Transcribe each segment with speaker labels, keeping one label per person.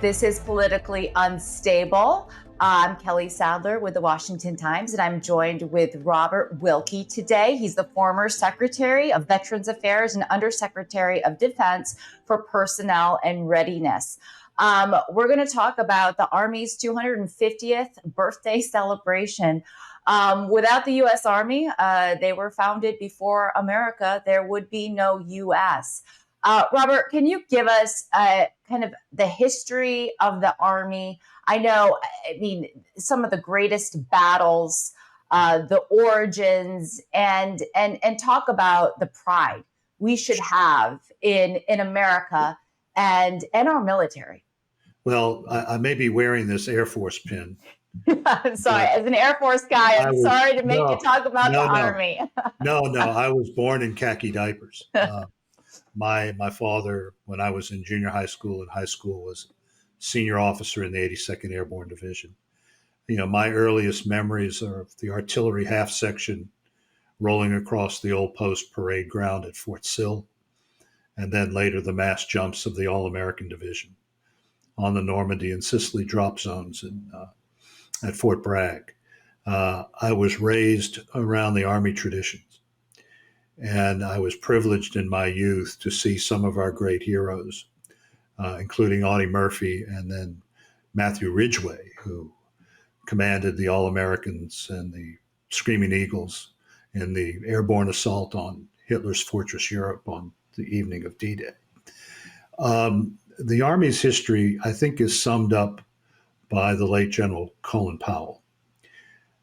Speaker 1: This is Politically Unstable. I'm Kelly Sadler with the Washington Times, and I'm joined with Robert Wilkie today. He's the former Secretary of Veterans Affairs and Undersecretary of Defense for Personnel and Readiness. We're going to talk about the Army's 250th birthday celebration. Without the U.S. Army, they were founded before America, there would be no U.S. Robert, can you give us kind of the history of the Army? I mean, some of the greatest battles, the origins, and talk about the pride we should have in America and our military.
Speaker 2: Well, I may be wearing this Air Force pin.
Speaker 1: I'm sorry. As an Air Force guy, I'm sorry to make you talk about the Army.
Speaker 2: No. I was born in khaki diapers. My father, when I was in junior high school and high school, was senior officer in the 82nd Airborne Division. You know, my earliest memories are of the artillery half section rolling across the old post parade ground at Fort Sill, and then later the mass jumps of the All-American Division on the Normandy and Sicily drop zones at Fort Bragg. I was raised around the Army traditions. And I was privileged in my youth to see some of our great heroes, including Audie Murphy and then Matthew Ridgway, who commanded the All-Americans and the Screaming Eagles in the airborne assault on Hitler's Fortress Europe on the evening of D-Day. The Army's history, I think, is summed up by the late General Colin Powell,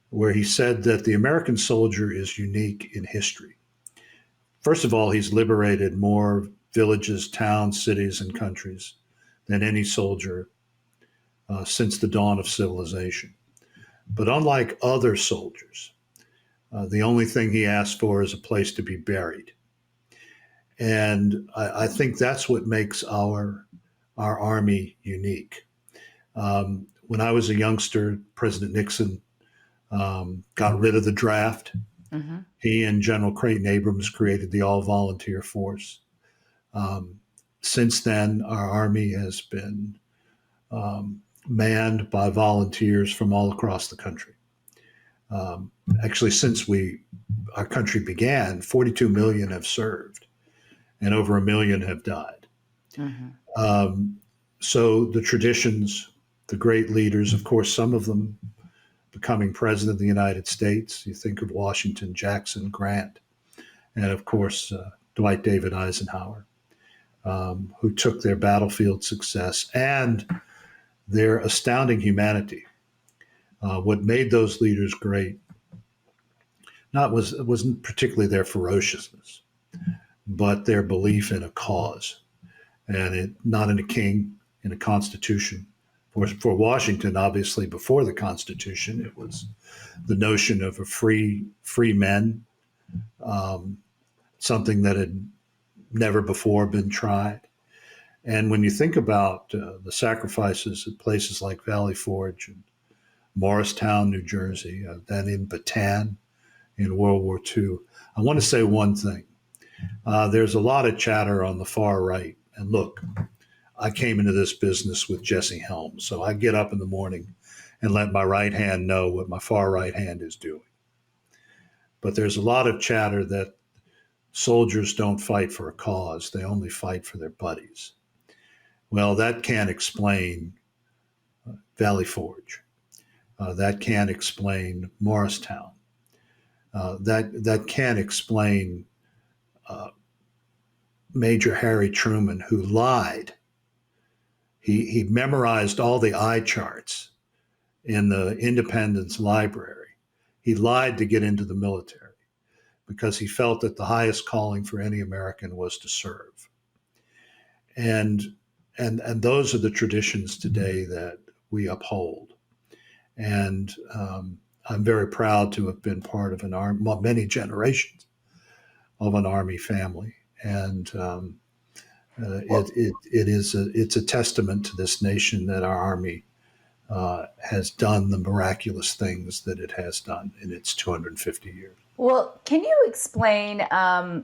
Speaker 2: where he said that the American soldier is unique in history. First of all, he's liberated more villages, towns, cities, and countries than any soldier since the dawn of civilization. But unlike other soldiers, the only thing he asked for is a place to be buried. And I think that's what makes our Army unique. When I was a youngster, President Nixon got rid of the draft. Mm-hmm. He and General Creighton Abrams created the all-volunteer force. Since then, our Army has been manned by volunteers from all across the country. Actually, since our country began, 42 million have served, and over 1 million have died. Mm-hmm. So the traditions, the great leaders, of course, some of them becoming president of the United States. You think of Washington, Jackson, Grant, and of course, Dwight David Eisenhower, who took their battlefield success and their astounding humanity. What made those leaders great wasn't particularly their ferociousness, but their belief in a cause, and not in a king, in a constitution. For Washington, obviously, before the Constitution, it was the notion of a free men, something that had never before been tried. And when you think about the sacrifices at places like Valley Forge and Morristown, New Jersey, then in Bataan in World War II, I want to say one thing. There's a lot of chatter on the far right. And look, I came into this business with Jesse Helms, so I get up in the morning and let my right hand know what my far right hand is doing. But there's a lot of chatter that soldiers don't fight for a cause, they only fight for their buddies. Well, that can't explain Valley Forge. That can't explain Morristown. That can't explain Major Harry Truman, who lied. He memorized all the eye charts in the Independence Library. He lied to get into the military because he felt that the highest calling for any American was to serve. And those are the traditions today that we uphold. And I'm very proud to have been part of many generations of an Army family. And it's a testament to this nation that our Army has done the miraculous things that it has done in its 250 years.
Speaker 1: Well, can you explain kind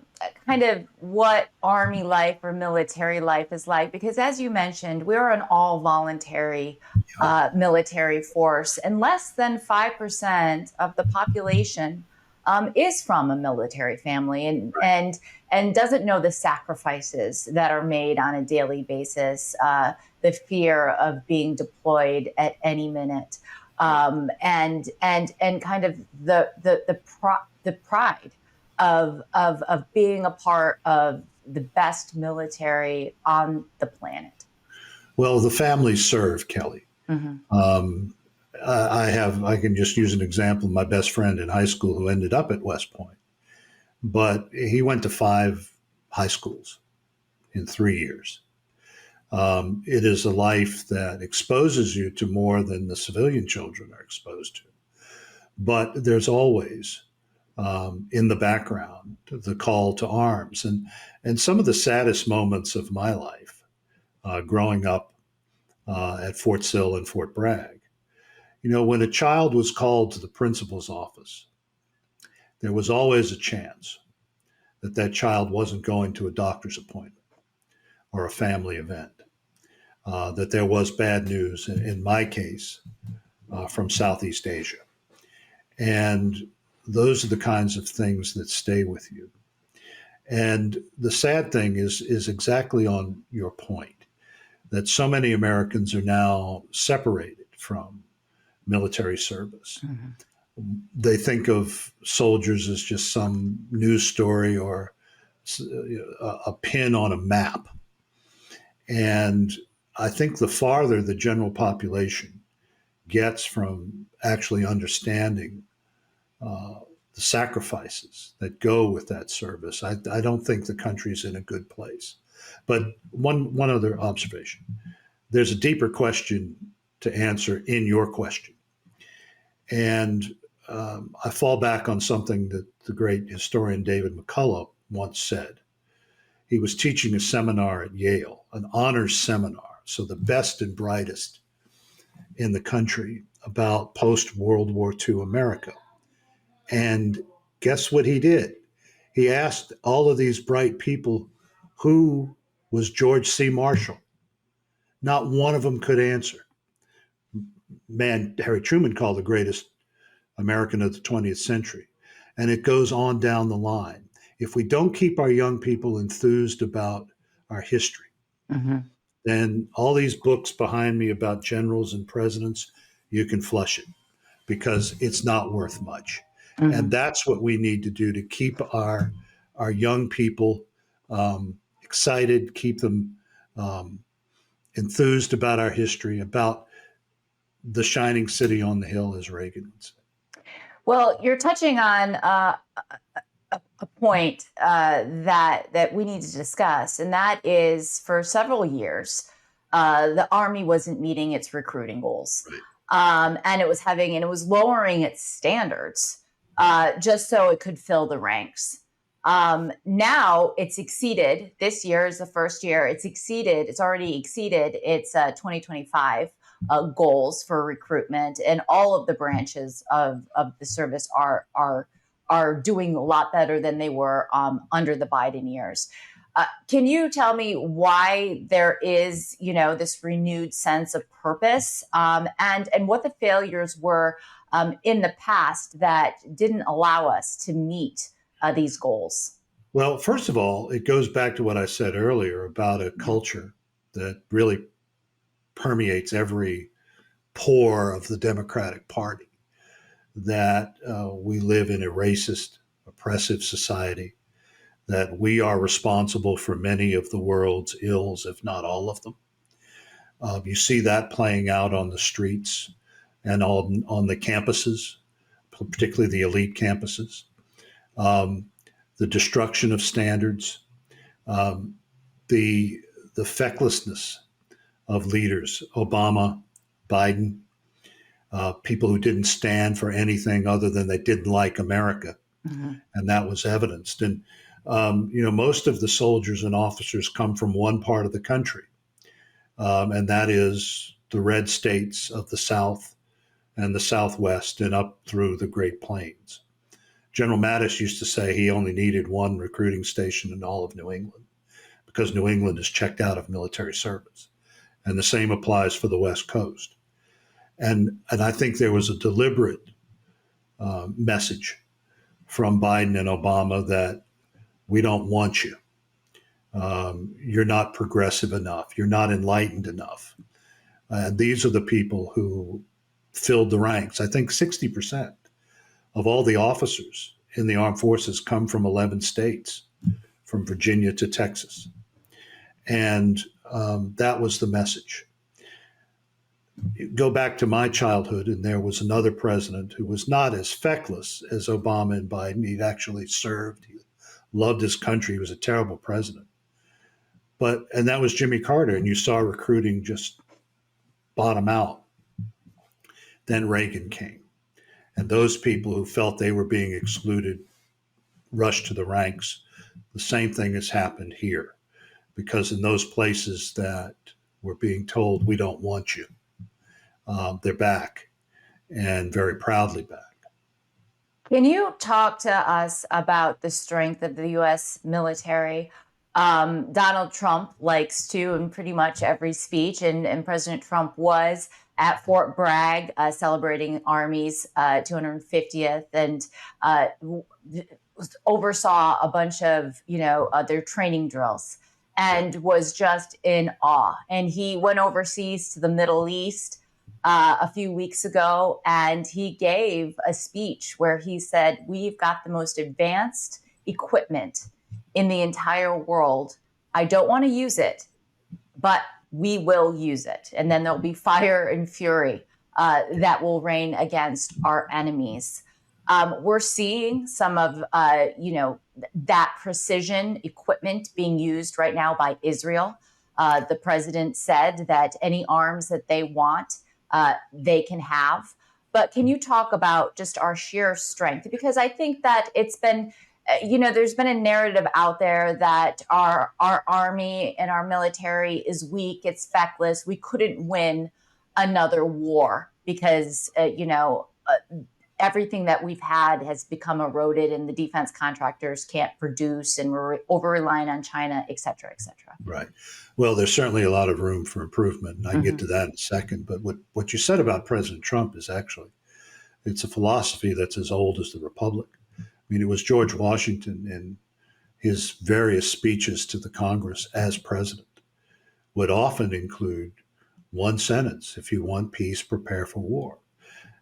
Speaker 1: of what Army life or military life is like? Because as you mentioned, we're an all voluntary military force, and less than 5% of the population is from a military family and doesn't know the sacrifices that are made on a daily basis, the fear of being deployed at any minute. And kind of the pride of being a part of the best military on the planet.
Speaker 2: Well, the families serve, Kelly.
Speaker 1: Mm-hmm.
Speaker 2: I can just use an example of my best friend in high school who ended up at West Point, but he went to 5 high schools in 3 years. It is a life that exposes you to more than the civilian children are exposed to. But there's always in the background the call to arms. And some of the saddest moments of my life growing up at Fort Sill and Fort Bragg, when a child was called to the principal's office, there was always a chance that that child wasn't going to a doctor's appointment or a family event, that there was bad news, in my case, from Southeast Asia. And those are the kinds of things that stay with you. And the sad thing is exactly on your point, that so many Americans are now separated from military service.
Speaker 1: Mm-hmm.
Speaker 2: They think of soldiers as just some news story or a pin on a map. And I think the farther the general population gets from actually understanding the sacrifices that go with that service, I don't think the country's in a good place. But one other observation. There's a deeper question to answer in your question. And I fall back on something that the great historian David McCullough once said. He was teaching a seminar at Yale, an honors seminar, so the best and brightest in the country, about post-World War II America. And guess what he did? He asked all of these bright people, who was George C. Marshall? Not one of them could answer. Man, Harry Truman called the greatest American of the 20th century. And it goes on down the line. If we don't keep our young people enthused about our history,
Speaker 1: Mm-hmm.
Speaker 2: then all these books behind me about generals and presidents, you can flush it because it's not worth much.
Speaker 1: Mm-hmm.
Speaker 2: And that's what we need to do to keep our young people excited, keep them enthused about our history, about the shining city on the hill, as Reagan would say.
Speaker 1: Well, you're touching on a point that we need to discuss, and that is, for several years, the Army wasn't meeting its recruiting goals, and it was lowering its standards just so it could fill the ranks. Now it's exceeded. This year is the first year it's already exceeded its 2025 goals for recruitment, and all of the branches of the service are doing a lot better than they were under the Biden years. Can you tell me why there is, this renewed sense of purpose, and what the failures were in the past that didn't allow us to meet these goals?
Speaker 2: Well, first of all, it goes back to what I said earlier about a culture that really permeates every pore of the Democratic Party, that we live in a racist, oppressive society, that we are responsible for many of the world's ills, if not all of them. You see that playing out on the streets and on the campuses, particularly the elite campuses. The destruction of standards, the fecklessness of leaders, Obama, Biden, people who didn't stand for anything other than they didn't like America.
Speaker 1: Mm-hmm.
Speaker 2: And that was evidenced. And, most of the soldiers and officers come from one part of the country, and that is the red states of the South and the Southwest and up through the Great Plains. General Mattis used to say he only needed one recruiting station in all of New England because New England is checked out of military service. And the same applies for the West Coast. And I think there was a deliberate message from Biden and Obama that we don't want you. You're not progressive enough. You're not enlightened enough. And these are the people who filled the ranks. I think 60% of all the officers in the armed forces come from 11 states, from Virginia to Texas. And that was the message. Go back to my childhood, and there was another president who was not as feckless as Obama and Biden. He'd actually served. He loved his country. He was a terrible president. And that was Jimmy Carter, and you saw recruiting just bottom out. Then Reagan came. And those people who felt they were being excluded rushed to the ranks. The same thing has happened here, because in those places that were being told, we don't want you, they're back, and very proudly back.
Speaker 1: Can you talk to us about the strength of the U.S. military? Donald Trump likes to, in pretty much every speech, and President Trump was at Fort Bragg celebrating Army's 250th, and oversaw a bunch of their training drills, and was just in awe. And he went overseas to the Middle East a few weeks ago, and he gave a speech where he said, "We've got the most advanced equipment in the entire world. I don't want to use it, but we will use it. And then there'll be fire and fury that will reign against our enemies." We're seeing some of, that precision equipment being used right now by Israel. The president said that any arms that they want, they can have. But can you talk about just our sheer strength? Because I think that it's been, there's been a narrative out there that our army and our military is weak, it's feckless, we couldn't win another war because, everything that we've had has become eroded and the defense contractors can't produce and we're over-relying on China, et cetera, et cetera.
Speaker 2: Right. Well, there's certainly a lot of room for improvement, and I can get to that in a second. But what you said about President Trump is actually, it's a philosophy that's as old as the Republic. I mean, it was George Washington in his various speeches to the Congress as president would often include one sentence: if you want peace, prepare for war.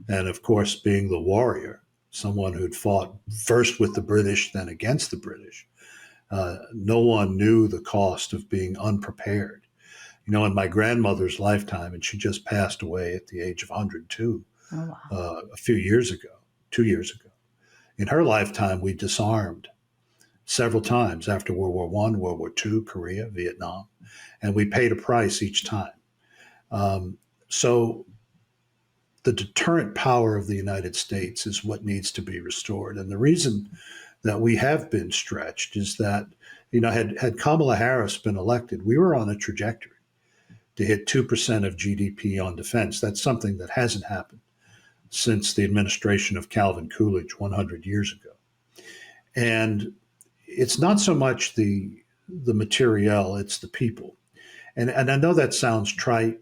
Speaker 2: And of course, being the warrior, someone who'd fought first with the British, then against the British, no one knew the cost of being unprepared. In my grandmother's lifetime, and she just passed away at the age of 102 a few years ago, 2 years ago. In her lifetime, we disarmed several times after World War I, World War II, Korea, Vietnam, and we paid a price each time. So the deterrent power of the United States is what needs to be restored. And the reason that we have been stretched is that, had Kamala Harris been elected, we were on a trajectory to hit 2% of GDP on defense. That's something that hasn't happened since the administration of Calvin Coolidge 100 years ago. And it's not so much the materiel, it's the people. And I know that sounds trite,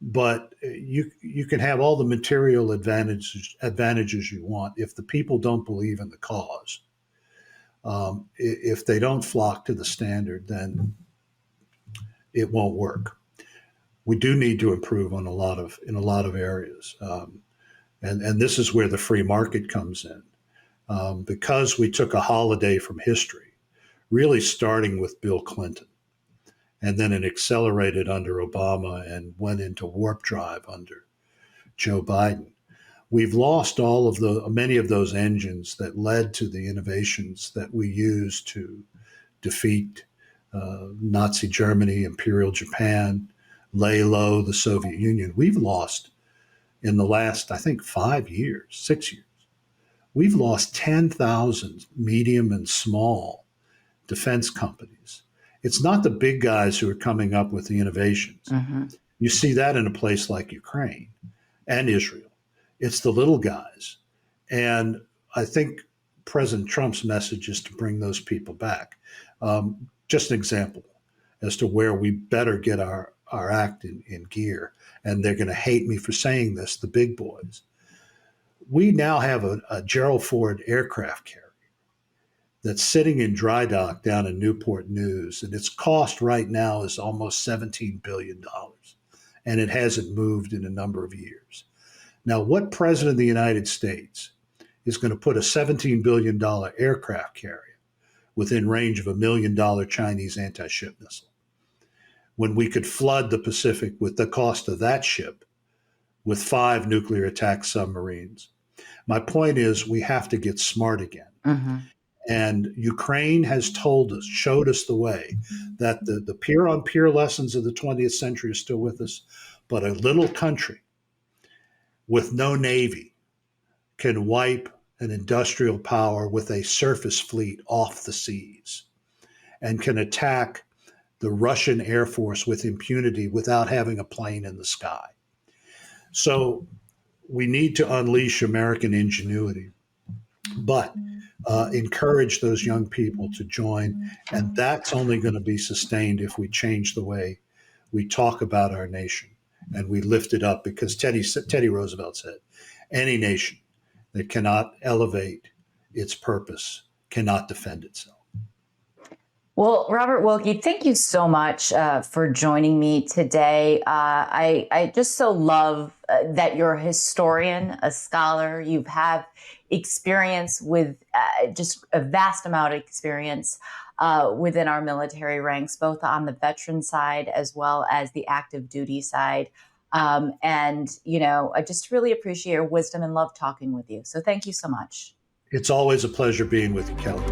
Speaker 2: but you can have all the material advantages you want. If the people don't believe in the cause, if they don't flock to the standard, then it won't work. We do need to improve in a lot of areas, and this is where the free market comes in, because we took a holiday from history, really starting with Bill Clinton. And then it accelerated under Obama and went into warp drive under Joe Biden. We've lost many of those engines that led to the innovations that we used to defeat Nazi Germany, Imperial Japan, lay low the Soviet Union. We've lost in the last, I think, 6 years, we've lost 10,000 medium and small defense companies. It's not the big guys who are coming up with the innovations. Mm-hmm. You see that in a place like Ukraine and Israel. It's the little guys. And I think President Trump's message is to bring those people back. Just an example as to where we better get our act in gear. And they're going to hate me for saying this, the big boys. We now have a Gerald Ford aircraft carrier that's sitting in dry dock down in Newport News, and its cost right now is almost $17 billion, and it hasn't moved in a number of years. Now, what president of the United States is going to put a $17 billion aircraft carrier within range of $1 million Chinese anti-ship missile, when we could flood the Pacific with the cost of that ship with 5 nuclear attack submarines? My point is, we have to get smart again. Mm-hmm. And Ukraine has told us, showed us the way, that the peer-on-peer lessons of the 20th century are still with us, but a little country with no navy can wipe an industrial power with a surface fleet off the seas and can attack the Russian Air Force with impunity without having a plane in the sky. So we need to unleash American ingenuity, but encourage those young people to join. And that's only going to be sustained if we change the way we talk about our nation and we lift it up, because Teddy Roosevelt said, any nation that cannot elevate its purpose cannot defend itself.
Speaker 1: Well, Robert Wilkie, thank you so much for joining me today. I just so love that you're a historian, a scholar. You have experience with just a vast amount of experience within our military ranks, both on the veteran side as well as the active duty side. And, I just really appreciate your wisdom and love talking with you. So thank you so much.
Speaker 2: It's always a pleasure being with you, Kelly.